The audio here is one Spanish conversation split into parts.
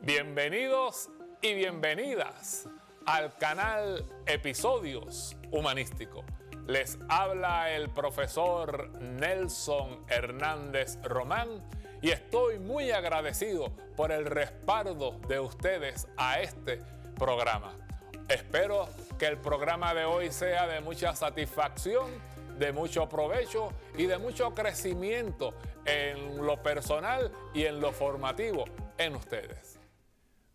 Bienvenidos y bienvenidas al canal Episodios Humanísticos. Les habla el profesor Nelson Hernández Román y estoy muy agradecido por el respaldo de ustedes a este programa. Espero que el programa de hoy sea de mucha satisfacción, de mucho provecho y de mucho crecimiento en lo personal y en lo formativo en ustedes.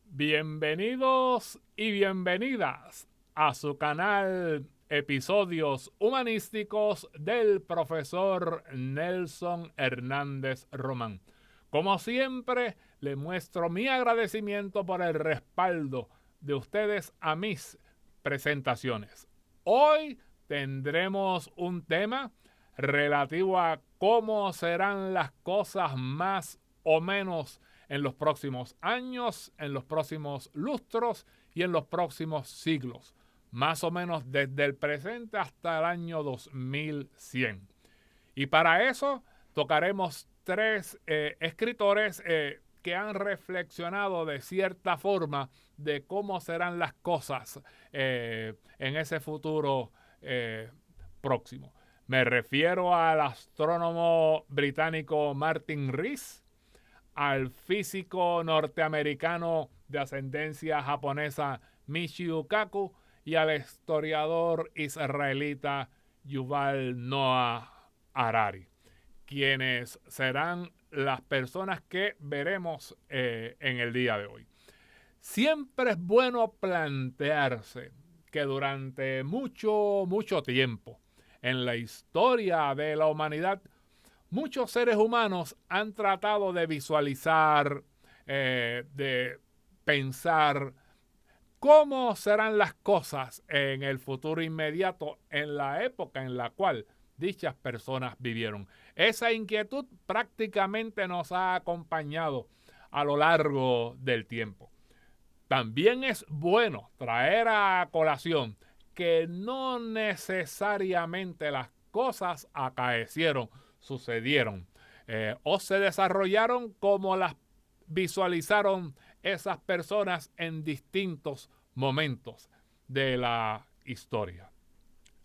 Bienvenidos y bienvenidas a su canal Episodios Humanísticos del profesor Nelson Hernández Román. Como siempre, le muestro mi agradecimiento por el respaldo de ustedes a mis presentaciones. Hoy tendremos un tema relativo a cómo serán las cosas más o menos en los próximos años, en los próximos lustros y en los próximos siglos, más o menos desde el presente hasta el año 2100. Y para eso tocaremos tres escritores que han reflexionado de cierta forma de cómo serán las cosas en ese futuro próximo. Me refiero al astrónomo británico Martin Rees, al físico norteamericano de ascendencia japonesa Michio Kaku y al historiador israelita Yuval Noah Harari, quienes serán las personas que veremos en el día de hoy. Siempre es bueno plantearse que durante mucho tiempo en la historia de la humanidad, muchos seres humanos han tratado de visualizar, de pensar cómo serán las cosas en el futuro inmediato, en la época en la cual dichas personas vivieron. Esa inquietud prácticamente nos ha acompañado a lo largo del tiempo. También es bueno traer a colación que no necesariamente las cosas acaecieron, sucedieron o se desarrollaron como las visualizaron esas personas en distintos momentos de la historia.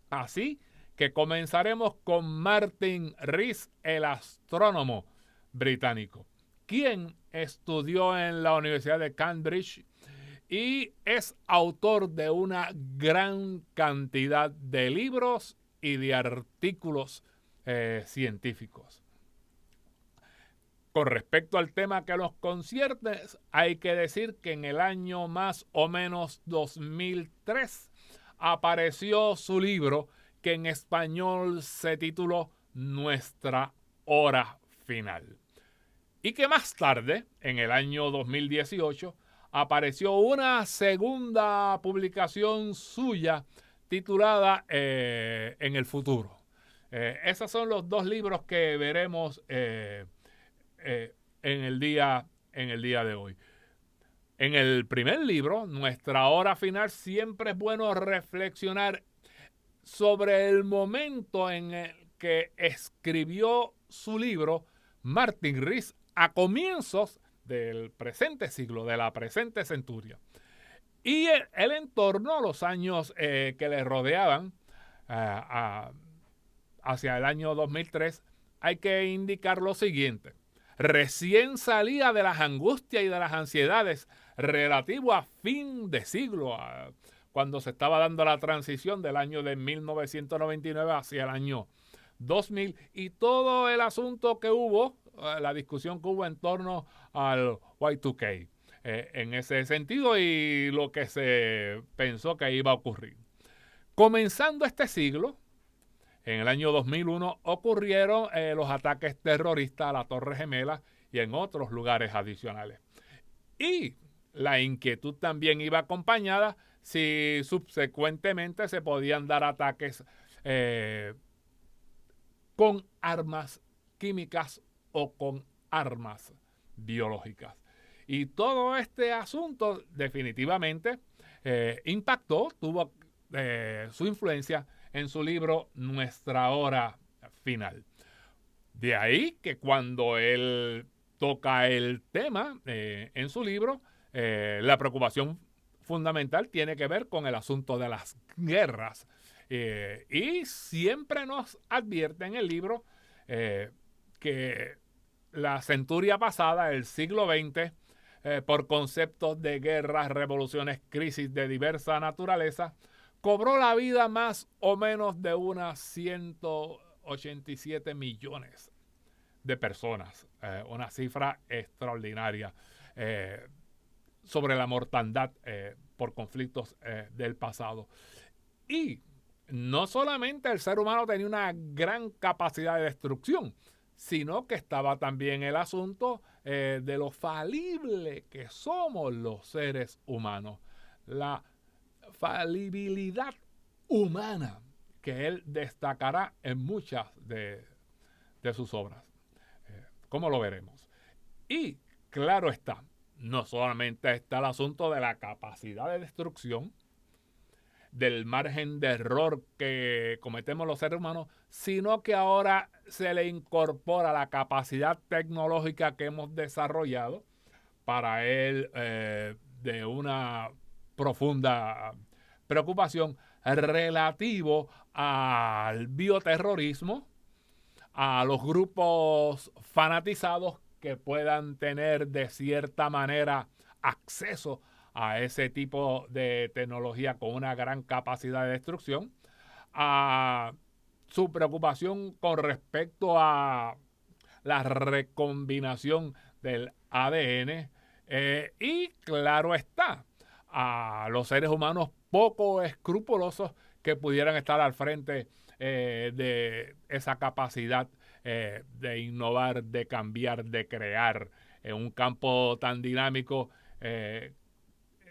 Así que comenzaremos con Martin Rees, el astrónomo británico, quien estudió en la Universidad de Cambridge y es autor de una gran cantidad de libros y de artículos científicos. Con respecto al tema que nos concierne, hay que decir que en el año más o menos 2003 apareció su libro que en español se tituló Nuestra Hora Final. Y que más tarde, en el año 2018, apareció una segunda publicación suya titulada En el futuro. Esos son los dos libros que veremos en el día de hoy. En el primer libro, Nuestra Hora Final, siempre es bueno reflexionar sobre el momento en el que escribió su libro Martin Rees a comienzos del presente siglo, de la presente centuria. Y el entorno, los años que le rodeaban, hacia el año 2003, hay que indicar lo siguiente. Recién salía de las angustias y de las ansiedades relativo a fin de siglo, cuando se estaba dando la transición del año de 1999 hacia el año 2000 y todo el asunto que hubo, la discusión que hubo en torno al Y2K en ese sentido y lo que se pensó que iba a ocurrir. Comenzando este siglo, en el año 2001 ocurrieron los ataques terroristas a la Torre Gemela y en otros lugares adicionales. Y la inquietud también iba acompañada si subsecuentemente se podían dar ataques con armas químicas o con armas biológicas. Y todo este asunto definitivamente impactó, tuvo su influencia en su libro Nuestra Hora Final. De ahí que cuando él toca el tema en su libro, la preocupación fundamental tiene que ver con el asunto de las guerras. Y siempre nos advierte en el libro que la centuria pasada, el siglo XX, por conceptos de guerras, revoluciones, crisis de diversa naturaleza, cobró la vida más o menos de unas 187 millones de personas. Una cifra extraordinaria sobre la mortandad por conflictos del pasado. Y no solamente el ser humano tenía una gran capacidad de destrucción, sino que estaba también el asunto de lo falible que somos los seres humanos. La falibilidad humana que él destacará en muchas de sus obras. ¿Cómo lo veremos? Y claro está, no solamente está el asunto de la capacidad de destrucción, del margen de error que cometemos los seres humanos, sino que ahora se le incorpora la capacidad tecnológica que hemos desarrollado para él de una profunda preocupación relativo al bioterrorismo, a los grupos fanatizados que puedan tener de cierta manera acceso a ese tipo de tecnología con una gran capacidad de destrucción, a su preocupación con respecto a la recombinación del ADN y claro está, a los seres humanos poco escrupulosos que pudieran estar al frente de esa capacidad de innovar, de cambiar, de crear en un campo tan dinámico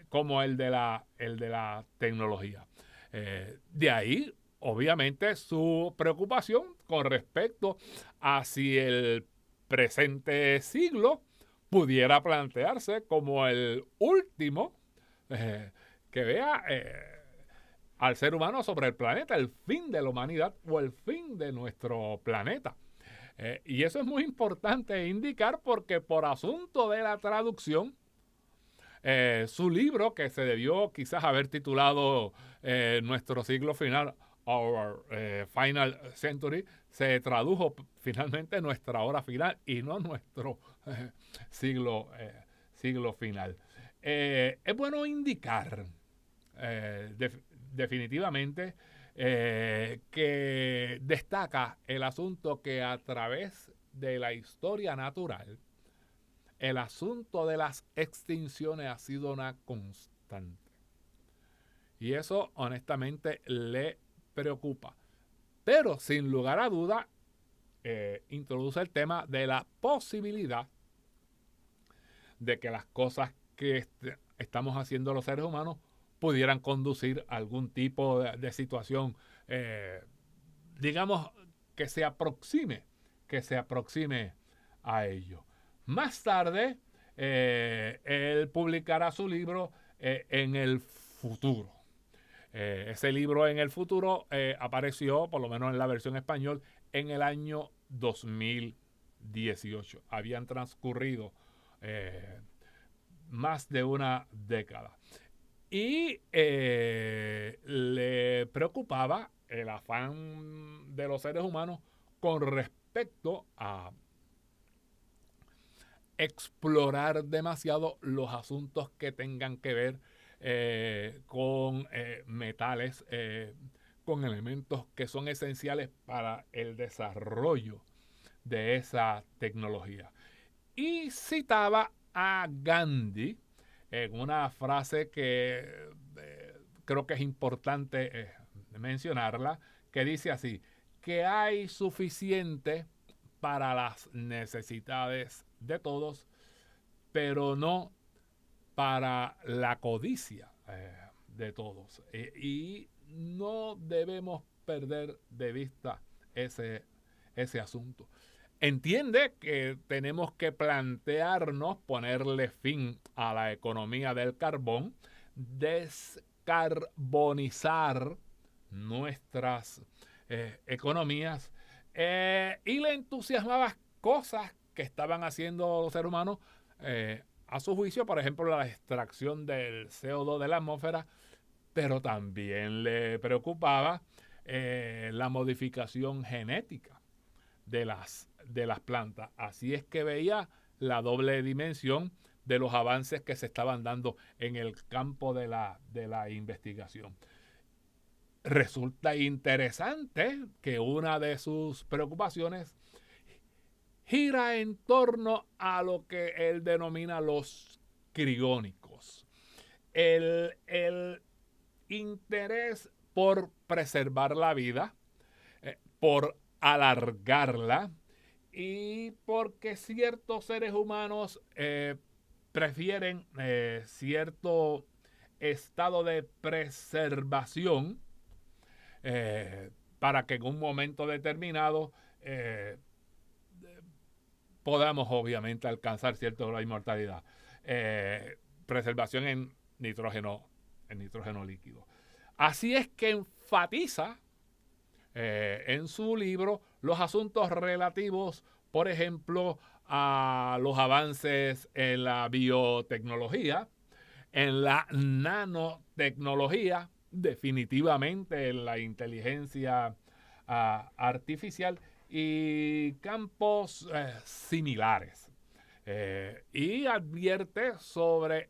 como el de la tecnología. De ahí, obviamente, su preocupación con respecto a si el presente siglo pudiera plantearse como el último que vea al ser humano sobre el planeta, el fin de la humanidad o el fin de nuestro planeta. Y eso es muy importante indicar porque por asunto de la traducción, su libro, que se debió quizás haber titulado Nuestro siglo final, Our Final Century, se tradujo finalmente Nuestra hora final y no nuestro siglo final. Es bueno indicar definitivamente que destaca el asunto que a través de la historia natural el asunto de las extinciones ha sido una constante. Y eso honestamente le preocupa. Pero sin lugar a duda, introduce el tema de la posibilidad de que las cosas que estamos haciendo los seres humanos pudieran conducir a algún tipo de situación, digamos, que se aproxime a ello. Más tarde, él publicará su libro en el futuro. Ese libro en el futuro apareció, por lo menos en la versión español, en el año 2018. Habían transcurrido más de una década. Y le preocupaba el afán de los seres humanos con respecto a explorar demasiado los asuntos que tengan que ver con metales, con elementos que son esenciales para el desarrollo de esa tecnología. Y citaba a Gandhi en una frase que creo que es importante mencionarla, que dice así, que hay suficiente para las necesidades de todos, pero no para la codicia de todos. Y no debemos perder de vista ese asunto. Entiende que tenemos que plantearnos ponerle fin a la economía del carbón, descarbonizar nuestras economías, y le entusiasmaba cosas que estaban haciendo los seres humanos a su juicio, por ejemplo, la extracción del CO2 de la atmósfera, pero también le preocupaba la modificación genética de las plantas. Así es que veía la doble dimensión de los avances que se estaban dando en el campo de la investigación. Resulta interesante que una de sus preocupaciones gira en torno a lo que él denomina los criónicos. El interés por preservar la vida, por alargarla, y porque ciertos seres humanos prefieren cierto estado de preservación para que en un momento determinado podamos obviamente alcanzar cierto grado de inmortalidad. Preservación en nitrógeno líquido. Así es que enfatiza en su libro los asuntos relativos, por ejemplo, a los avances en la biotecnología, en la nanotecnología, definitivamente en la inteligencia artificial y campos similares. Y advierte sobre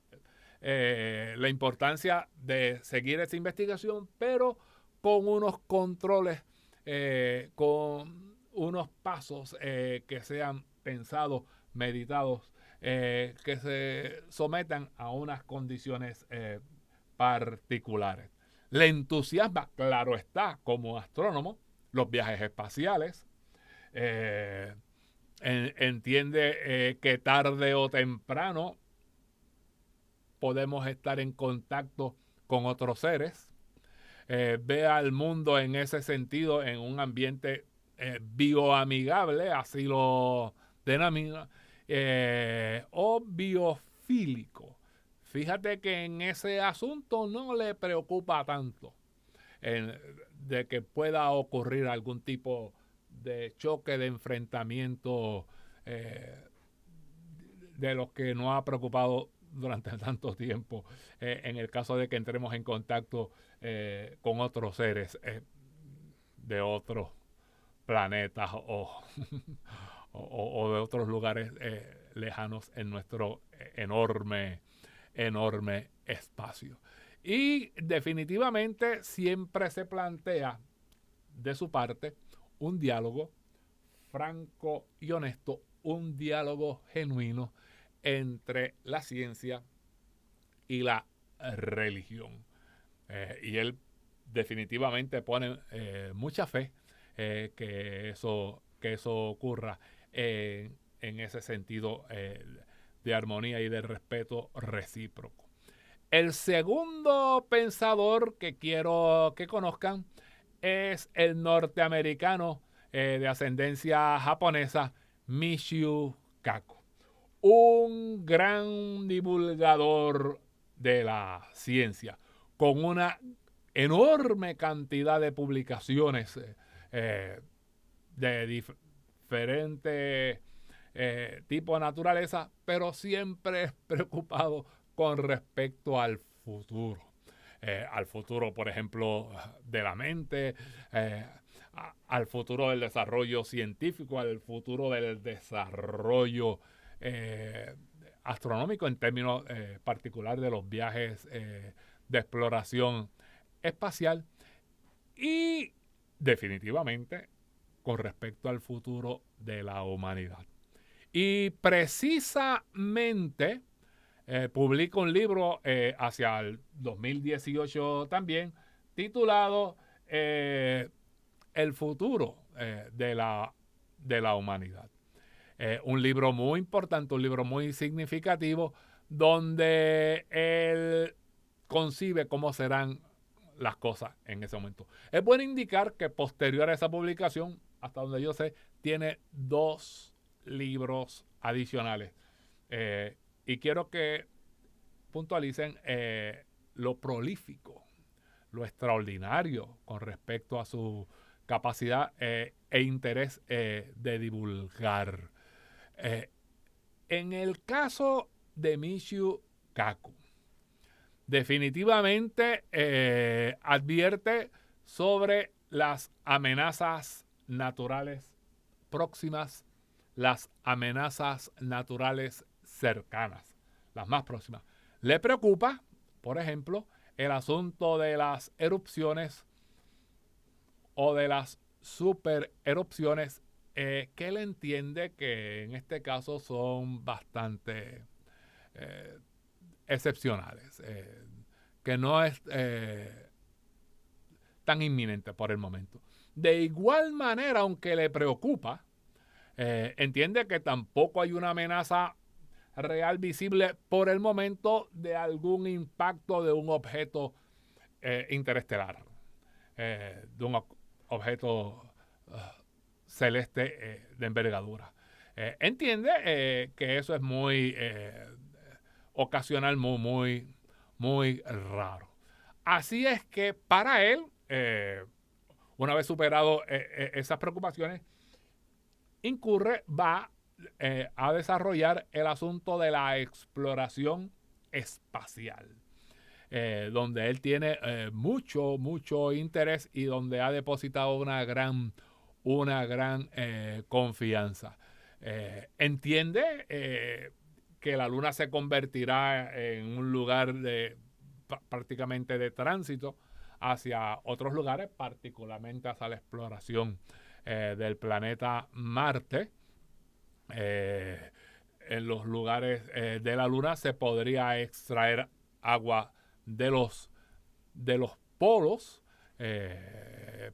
la importancia de seguir esa investigación, pero con unos controles, con unos pasos que sean pensados, meditados, que se sometan a unas condiciones particulares. Le entusiasma, claro está, como astrónomo, los viajes espaciales. Entiende que tarde o temprano podemos estar en contacto con otros seres. Ve al mundo en ese sentido, en un ambiente bioamigable, así lo denomina, o biofílico. Fíjate que en ese asunto no le preocupa tanto de que pueda ocurrir algún tipo de choque, de enfrentamiento de los que nos ha preocupado durante tanto tiempo, en el caso de que entremos en contacto con otros seres de otros planetas o de otros lugares lejanos en nuestro enorme espacio. Y definitivamente siempre se plantea de su parte un diálogo franco y honesto, un diálogo genuino entre la ciencia y la religión. Y él definitivamente pone mucha fe que eso ocurra en ese sentido de armonía y de respeto recíproco. El segundo pensador que quiero que conozcan es el norteamericano de ascendencia japonesa, Michio Kaku, un gran divulgador de la ciencia, con una enorme cantidad de publicaciones de diferentes tipos de naturaleza, pero siempre preocupado con respecto al futuro. Al futuro, por ejemplo, de la mente, al futuro del desarrollo científico, al futuro del desarrollo astronómico en términos particular de los viajes de exploración espacial, y definitivamente con respecto al futuro de la humanidad. Y precisamente publica un libro hacia el 2018 también, titulado El futuro de la humanidad. Un libro muy importante, un libro muy significativo, donde él concibe cómo serán las cosas en ese momento. Es bueno indicar que posterior a esa publicación, hasta donde yo sé, tiene 2 libros adicionales. Y quiero que puntualicen lo prolífico, lo extraordinario con respecto a su capacidad e interés de divulgar. En el caso de Michio Kaku, definitivamente advierte sobre las amenazas naturales próximas, las amenazas naturales cercanas, las más próximas. Le preocupa, por ejemplo, el asunto de las erupciones o de las supererupciones que él entiende que en este caso son bastante excepcionales, que no es tan inminente por el momento. De igual manera, aunque le preocupa, entiende que tampoco hay una amenaza real visible por el momento de algún impacto de un objeto interestelar, de un objeto celeste de envergadura. Entiende que eso es muy ocasional, muy raro. Así es que para él, una vez superado esas preocupaciones, va a desarrollar el asunto de la exploración espacial, donde él tiene mucho interés y donde ha depositado una gran confianza. Entiende que la Luna se convertirá en un lugar prácticamente de tránsito hacia otros lugares, particularmente hacia la exploración del planeta Marte. En los lugares de la Luna se podría extraer agua de los polos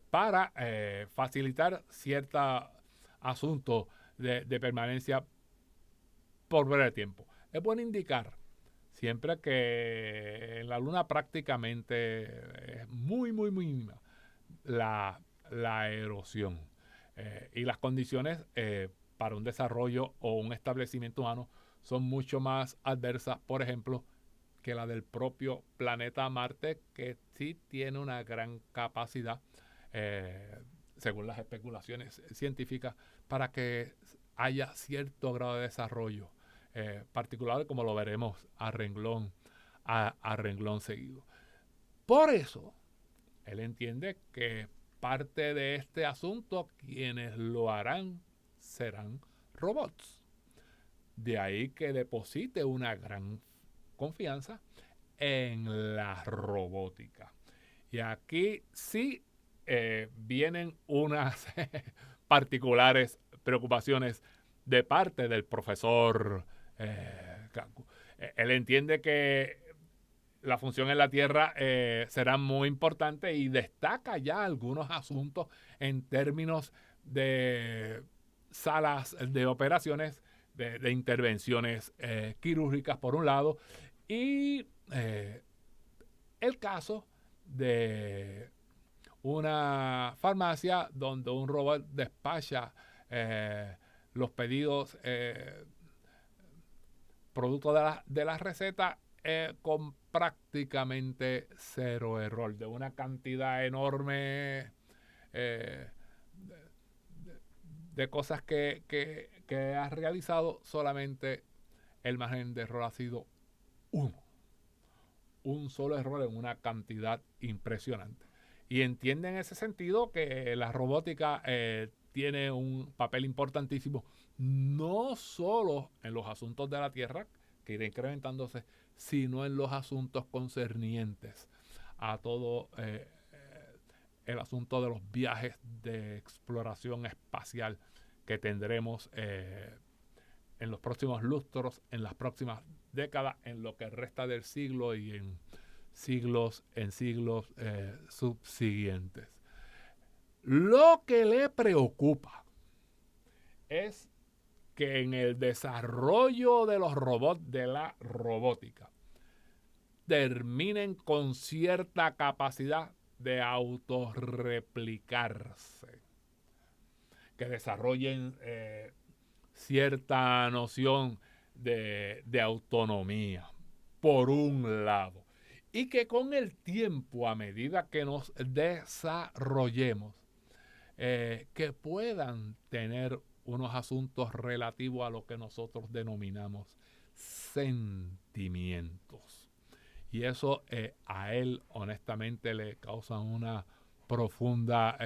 para facilitar cierto asunto de permanencia por breve tiempo. Es bueno indicar siempre que en la Luna prácticamente es muy mínima la erosión y las condiciones para un desarrollo o un establecimiento humano son mucho más adversas, por ejemplo, que la del propio planeta Marte, que sí tiene una gran capacidad, según las especulaciones científicas, para que haya cierto grado de desarrollo particular, como lo veremos a renglón seguido. Por eso, él entiende que parte de este asunto, quienes lo harán serán robots. De ahí que deposite una gran confianza en la robótica. Y aquí sí vienen unas particulares preocupaciones de parte del profesor Kaku. Él entiende que la función en la Tierra será muy importante y destaca ya algunos asuntos en términos de salas de operaciones, de intervenciones quirúrgicas por un lado, y el caso de una farmacia donde un robot despacha los pedidos producto de la receta con prácticamente cero error, de una cantidad enorme de cosas que has realizado, solamente el margen de error ha sido un solo error en una cantidad impresionante. Y entiende en ese sentido que la robótica tiene un papel importantísimo, no solo en los asuntos de la Tierra, que irá incrementándose, sino en los asuntos concernientes a todo el asunto de los viajes de exploración espacial que tendremos en los próximos lustros, en las próximas décadas, en lo que resta del siglo y en siglos subsiguientes. Lo que le preocupa es que en el desarrollo de los robots, de la robótica, terminen con cierta capacidad de autorreplicarse, que desarrollen cierta noción de autonomía, por un lado. y que con el tiempo, a medida que nos desarrollemos, que puedan tener unos asuntos relativos a lo que nosotros denominamos sentimientos. Y eso a él honestamente le causa una profunda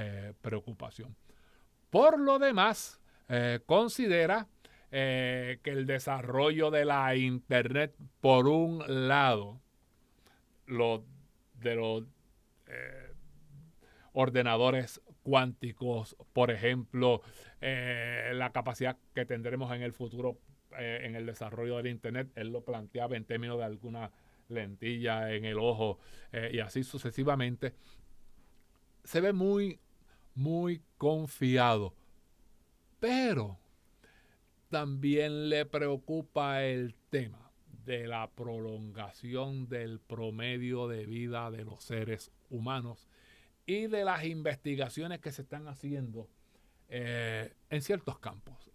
preocupación. Por lo demás, considera que el desarrollo de la Internet, por un lado, de los ordenadores cuánticos, por ejemplo, la capacidad que tendremos en el futuro en el desarrollo del Internet, él lo planteaba en términos de alguna lentilla en el ojo y así sucesivamente, se ve muy, muy confiado, pero también le preocupa el tema de la prolongación del promedio de vida de los seres humanos y de las investigaciones que se están haciendo en ciertos campos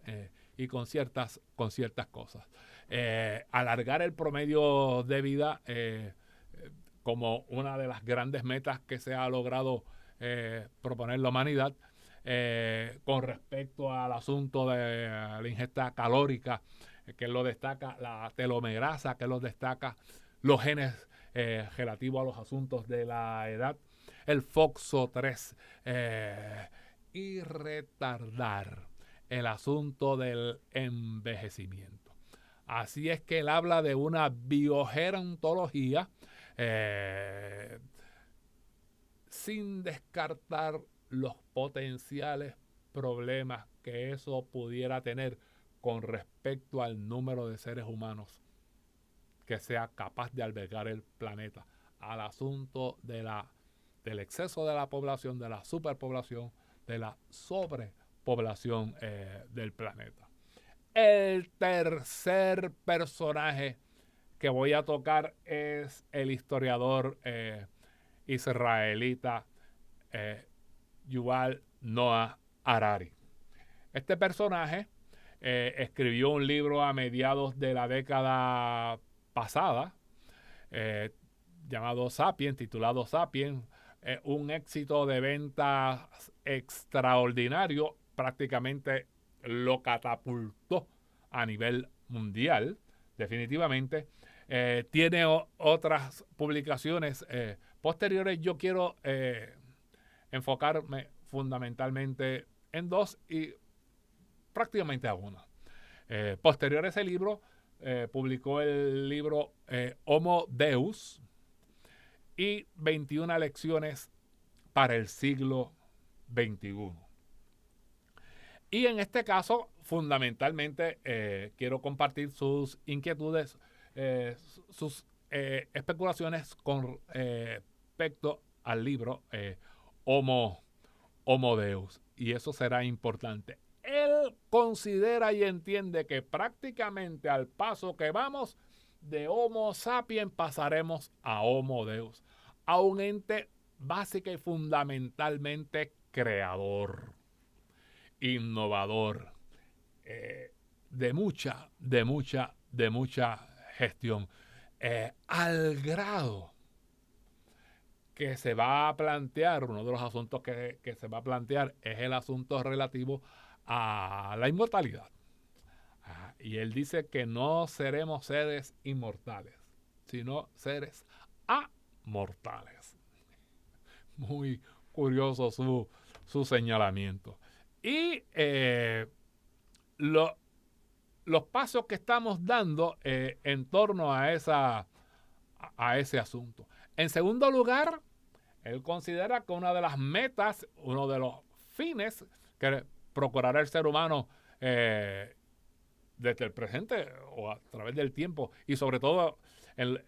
y con ciertas cosas. Alargar el promedio de vida como una de las grandes metas que se ha logrado proponer la humanidad con respecto al asunto de la ingesta calórica, que lo destaca, la telomerasa, que lo destaca, los genes relativos a los asuntos de la edad, el FOXO3 y retardar el asunto del envejecimiento. Así es que él habla de una biogerontología sin descartar los potenciales problemas que eso pudiera tener con respecto al número de seres humanos que sea capaz de albergar el planeta, al asunto del exceso de la población, de la superpoblación, de la sobrepoblación del planeta. El tercer personaje que voy a tocar es el historiador israelita Yuval Noah Harari. Este personaje escribió un libro a mediados de la década pasada llamado Sapiens, titulado Sapiens, un éxito de ventas extraordinario, prácticamente lo catapultó a nivel mundial, definitivamente. Tiene otras publicaciones posteriores. Yo quiero enfocarme fundamentalmente en dos y prácticamente a una. Posterior a ese libro, publicó el libro Homo Deus y 21 lecciones para el siglo XXI. Y en este caso, fundamentalmente, quiero compartir sus inquietudes, sus especulaciones con respecto al libro Homo Deus. Y eso será importante. Él considera y entiende que prácticamente al paso que vamos de Homo sapiens pasaremos a Homo Deus, a un ente básica y fundamentalmente creador, innovador, de mucha gestión, al grado que se va a plantear, uno de los asuntos que se va a plantear es el asunto relativo a la inmortalidad. Y él dice que no seremos seres inmortales, sino seres amortales. Muy curioso su señalamiento. Y los pasos que estamos dando en torno a ese asunto. En segundo lugar, él considera que una de las metas, uno de los fines que procurará el ser humano desde el presente o a través del tiempo y sobre todo en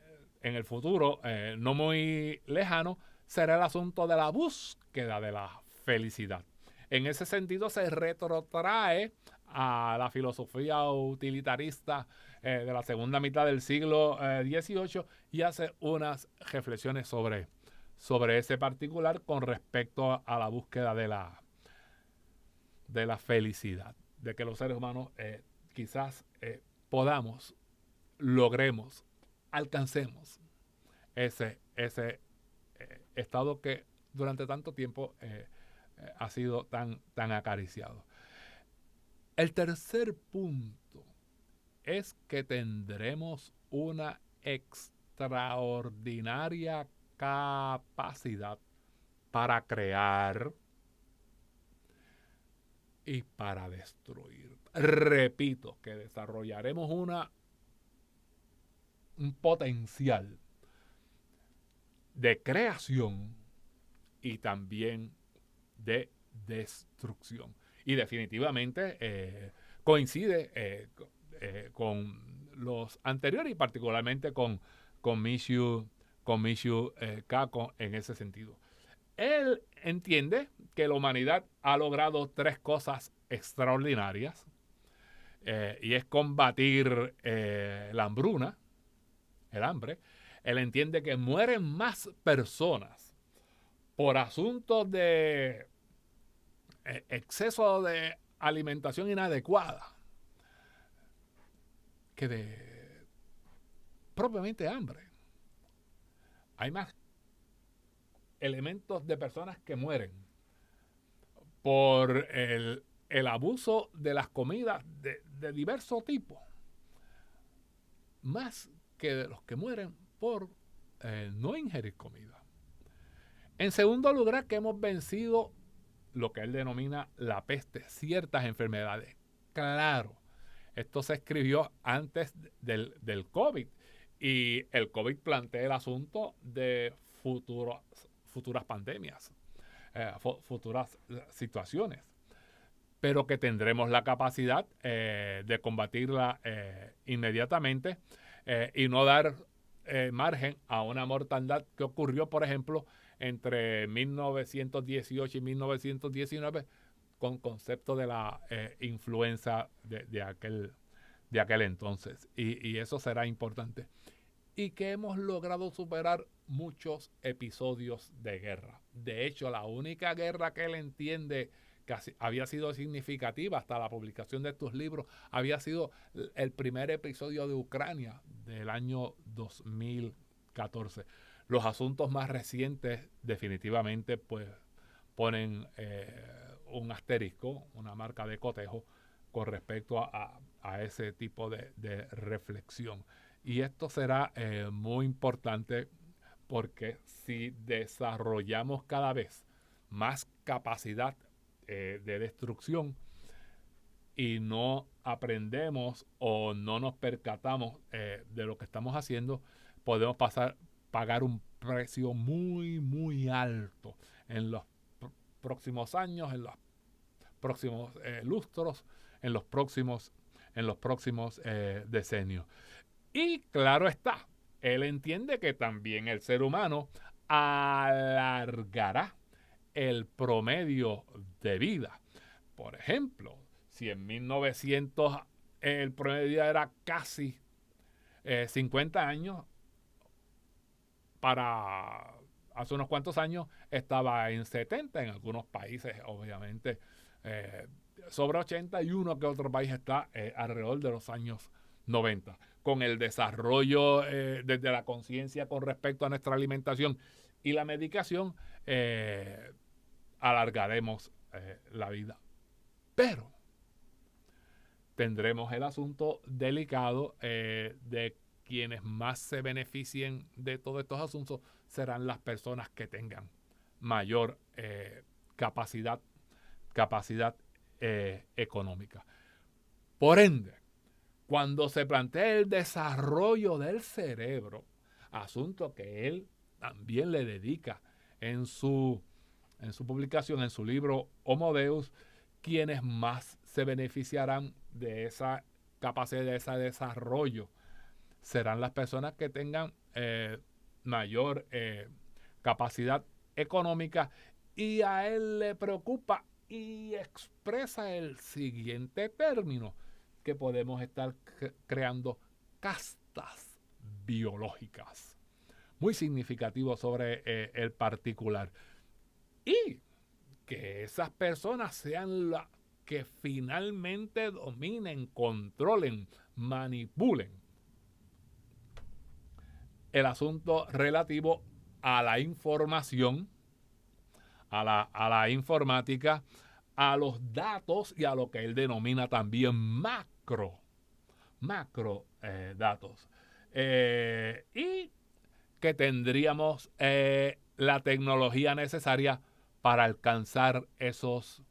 el futuro no muy lejano, será el asunto de la búsqueda de la felicidad. En ese sentido se retrotrae a la filosofía utilitarista de la segunda mitad del siglo XVIII y hace unas reflexiones sobre ese particular con respecto a la búsqueda de la felicidad, de que los seres humanos quizás logremos, alcancemos ese ese estado que durante tanto tiempo ha sido tan acariciado. El tercer punto es que tendremos una extraordinaria capacidad para crear y para destruir. Repito, que desarrollaremos un potencial de creación y también de destrucción. Y definitivamente coincide con los anteriores y particularmente con Michio Kaku en ese sentido. Él entiende que la humanidad ha logrado tres cosas extraordinarias y es combatir la hambruna, el hambre. Él entiende que mueren más personas por asuntos de exceso de alimentación inadecuada que de propiamente hambre. Hay más elementos de personas que mueren por el abuso de las comidas de diverso tipo, más que de los que mueren por no ingerir comida. En segundo lugar, que hemos vencido lo que él denomina la peste, ciertas enfermedades. Claro, esto se escribió antes del COVID y el COVID plantea el asunto de futuras pandemias, futuras situaciones, pero que tendremos la capacidad de combatirla inmediatamente y no dar margen a una mortandad que ocurrió, por ejemplo, entre 1918 y 1919 con concepto de la influenza de aquel entonces. Y eso será importante. Y que hemos logrado superar muchos episodios de guerra. De hecho, la única guerra que él entiende que había sido significativa hasta la publicación de estos libros había sido el primer episodio de Ucrania del año 2014. Los asuntos más recientes definitivamente pues ponen un asterisco, una marca de cotejo con respecto a ese tipo de reflexión. Y esto será muy importante porque si desarrollamos cada vez más capacidad de destrucción y no aprendemos o no nos percatamos de lo que estamos haciendo, podemos pagar un precio muy, muy alto en los próximos años, en los próximos lustros, en los próximos decenios. Y claro está, él entiende que también el ser humano alargará el promedio de vida. Por ejemplo, si en 1900 el promedio de vida era casi 50 años, para hace unos cuantos años estaba en 70 en algunos países, obviamente sobre 80 y uno que otro país está alrededor de los años 90. Con el desarrollo desde la conciencia con respecto a nuestra alimentación y la medicación, alargaremos la vida. Pero tendremos el asunto delicado de quienes más se beneficien de todos estos asuntos serán las personas que tengan mayor capacidad económica. Por ende, cuando se plantea el desarrollo del cerebro, asunto que él también le dedica en su publicación, en su libro Homo Deus, quienes más se beneficiarán de esa capacidad, de ese desarrollo, serán las personas que tengan mayor capacidad económica, y a él le preocupa y expresa el siguiente término, que podemos estar creando castas biológicas. Muy significativo sobre el particular. Y que esas personas sean las que finalmente dominen, controlen, manipulen el asunto relativo a la información, a la informática, a los datos y a lo que él denomina también macro datos. Y que tendríamos la tecnología necesaria para alcanzar esos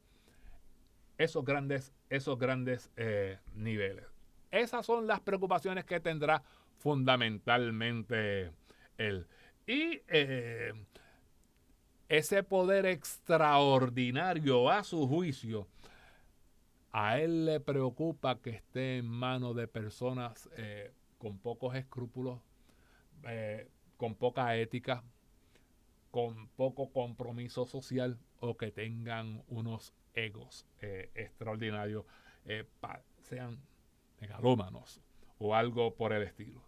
grandes niveles. Esas son las preocupaciones que tendrá fundamentalmente él. Y ese poder extraordinario a su juicio, a él le preocupa que esté en manos de personas con pocos escrúpulos, con poca ética, con poco compromiso social o que tengan unos egos extraordinarios, sean megalómanos o algo por el estilo.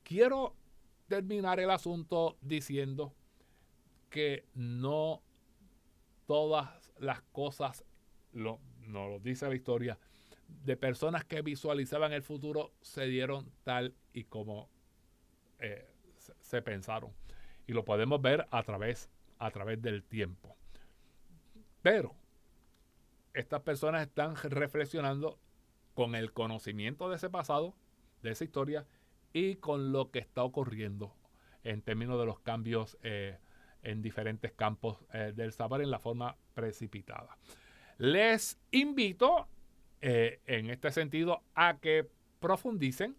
Quiero terminar el asunto diciendo que no todas las cosas, nos lo dice la historia, de personas que visualizaban el futuro se dieron tal y como se pensaron. Y lo podemos ver a través del tiempo. Pero estas personas están reflexionando con el conocimiento de ese pasado, de esa historia, y con lo que está ocurriendo en términos de los cambios en diferentes campos del saber en la forma precipitada. Les invito en este sentido a que profundicen,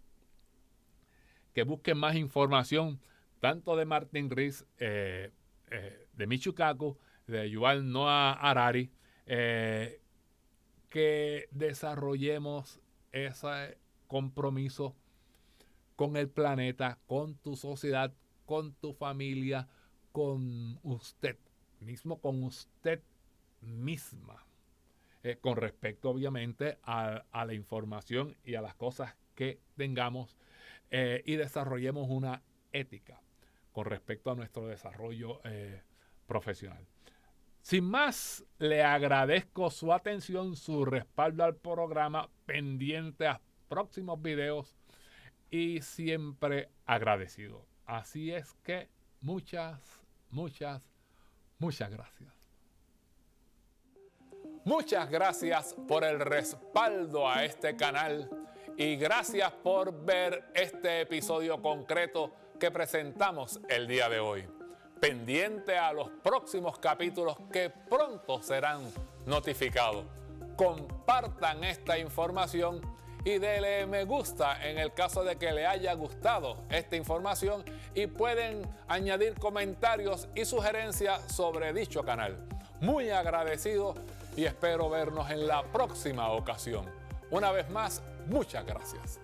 que busquen más información tanto de Martin Rees, de Michio Kaku, de Yuval Noah Harari, que desarrollemos ese compromiso con el planeta, con tu sociedad, con tu familia, con usted mismo, con usted misma, con respecto obviamente a la información y a las cosas que tengamos, y desarrollemos una ética con respecto a nuestro desarrollo profesional. Sin más, le agradezco su atención, su respaldo al programa, pendiente a próximos videos y siempre agradecido. Así es que muchas gracias. Muchas gracias por el respaldo a este canal y gracias por ver este episodio concreto que presentamos el día de hoy. Pendiente a los próximos capítulos que pronto serán notificados. Compartan esta información y denle me gusta en el caso de que le haya gustado esta información y pueden añadir comentarios y sugerencias sobre dicho canal. Muy agradecido y espero vernos en la próxima ocasión. Una vez más, muchas gracias.